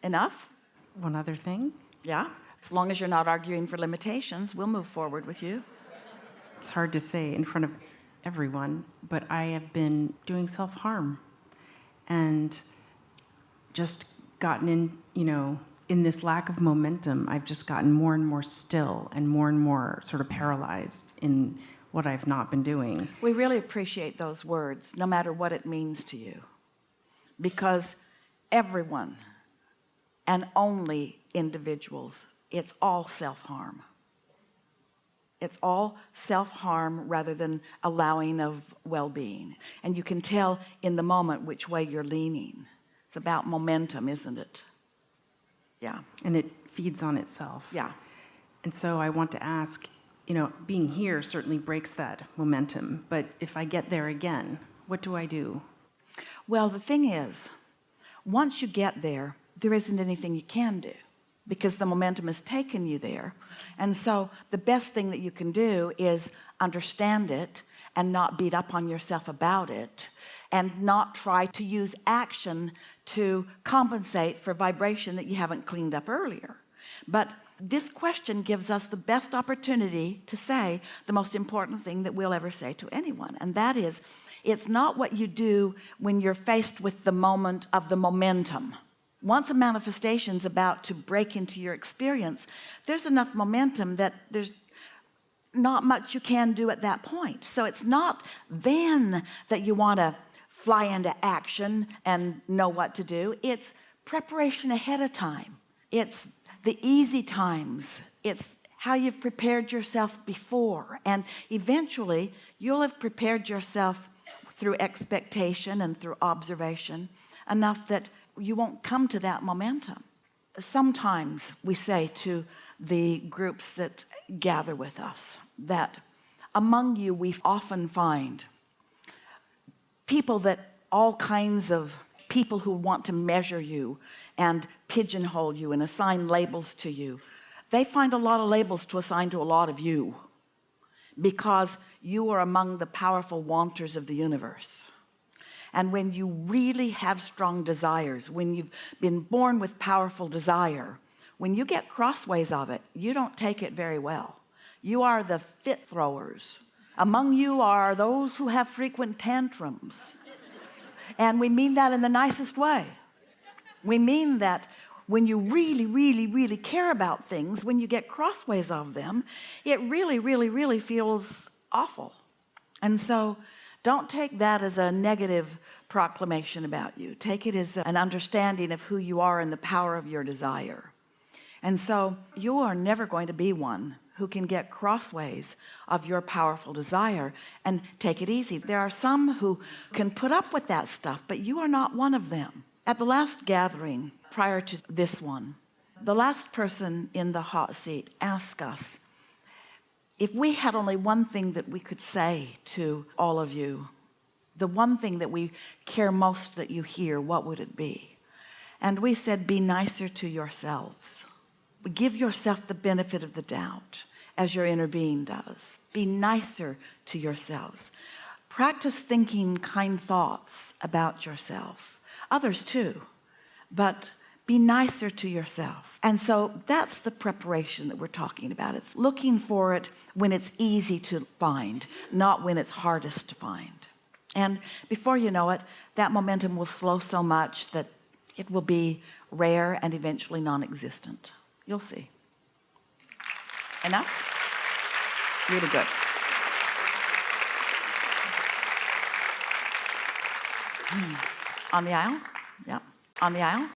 Enough? One other thing. Yeah. As long as you're not arguing for limitations, we'll move forward with you. It's hard to say in front of everyone, but I have been doing self-harm and just gotten in this lack of momentum, I've just gotten more and more still and more sort of paralyzed in what I've not been doing. We really appreciate those words, no matter what it means to you, because everyone and only individuals, it's all self-harm. It's all self-harm rather than allowing of well-being. And you can tell in the moment which way you're leaning. It's about momentum, isn't it? Yeah. And it feeds on itself. Yeah. And so I want to ask, being here certainly breaks that momentum, but if I get there again, what do I do? Well, the thing is, once you get there, there isn't anything you can do, because the momentum has taken you there. And so the best thing that you can do is understand it and not beat up on yourself about it, and not try to use action to compensate for vibration that you haven't cleaned up earlier. But this question gives us the best opportunity to say the most important thing that we'll ever say to anyone, and that is, it's not what you do when you're faced with the moment of the momentum. Once a manifestation's about to break into your experience, there's enough momentum that there's not much you can do at that point. So it's not then that you want to fly into action and know what to do. It's preparation ahead of time. It's the easy times. It's how you've prepared yourself before, and eventually you'll have prepared yourself through expectation and through observation enough that you won't come to that momentum. Sometimes we say to the groups that gather with us that among you we often find people that all kinds of people who want to measure you and pigeonhole you and assign labels to you. They find a lot of labels to assign to a lot of you, because you are among the powerful wanters of the universe. And when you really have strong desires, when you've been born with powerful desire, when you get crossways of it, you don't take it very well. You are the fit throwers. Among you are those who have frequent tantrums, and we mean that in the nicest way. We mean that when you really care about things, when you get crossways of them, it really feels awful. And so don't take that as a negative proclamation about you. Take it as an understanding of who you are and the power of your desire. And so you are never going to be one who can get crossways of your powerful desire and take it easy. There are some who can put up with that stuff, but you are not one of them. At the last gathering prior to this one, the last person in the hot seat asked us if we had only one thing that we could say to all of you, the one thing that we care most that you hear, what would it be? And we said, be nicer to yourselves. Give yourself the benefit of the doubt, as your inner being does. Be nicer to yourselves. Practice thinking kind thoughts about yourself, others too, but be nicer to yourself. And so that's the preparation that we're talking about. It's looking for it when it's easy to find, not when it's hardest to find. And before you know it, that momentum will slow so much that it will be rare and eventually non-existent. You'll see. Enough? Really good. On the aisle? Yeah. On the aisle?